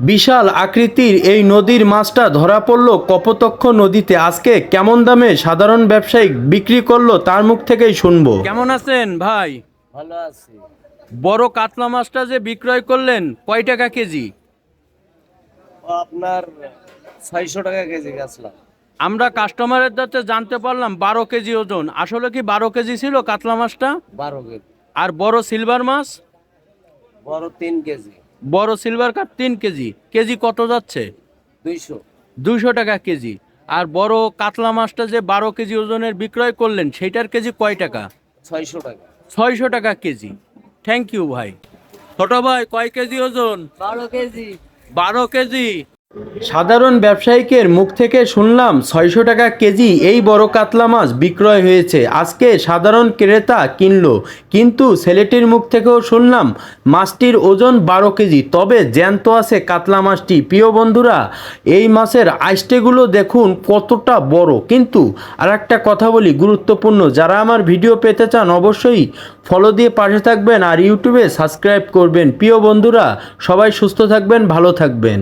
বিশাল আকৃতির এই নদীর মাছটা ধরা পড়ল কপোতাক্ষ নদীতে। আজকে কেমন দামে সাধারণ ব্যবসায়ী বিক্রি করলো তার মুখ থেকেই শুনবো। কেমন আছেন ভাই? ভালো আছি। বড় কাতলা মাছটা যে বিক্রয় করলেন কয় টাকা কেজি? আপনার 600 টাকা কেজি গাছলাম। আমরা কাস্টমারের কাছে জানতে পারলাম 12 কেজি ওজন। আসলে কি 12 কেজি ছিল কাতলা মাছটা? 12 কেজি। আর বড় সিলভার মাছ? বড় 3 কেজি। বড় সিলভার কাপ 3 কেজি। কেজি কত যাচ্ছে? 200। 200 টাকা কেজি। আর বড় কাতলা মাছটা যে 12 কেজি ওজনের বিক্রয় করলেন সেইটার কেজি কয় টাকা? 600 টাকা। 600 টাকা কেজি। থ্যাংক ইউ ভাই। ছোট ভাই কয় কেজি ওজন? 12 কেজি। 12 কেজি। সাধারণ ব্যবসায়িকের মুখ থেকে শুনলাম 600 টাকা কেজি এই বড় কাতলা মাছ বিক্রয় হয়েছে। আজকে সাধারণ ক্রেতা কিনলো, কিন্তু ছেলেটির মুখ থেকেও শুনলাম মাছটির ওজন 12 কেজি। তবে জ্যান্ত আছে কাতলা মাছটি। প্রিয় বন্ধুরা, এই মাছের আইসটেগুলো দেখুন কতটা বড়। কিন্তু আর একটা কথা বলি গুরুত্বপূর্ণ, যারা আমার ভিডিও পেতে চান অবশ্যই ফলো দিয়ে পাশে থাকবেন আর ইউটিউবে সাবস্ক্রাইব করবেন। প্রিয় বন্ধুরা, সবাই সুস্থ থাকবেন, ভালো থাকবেন।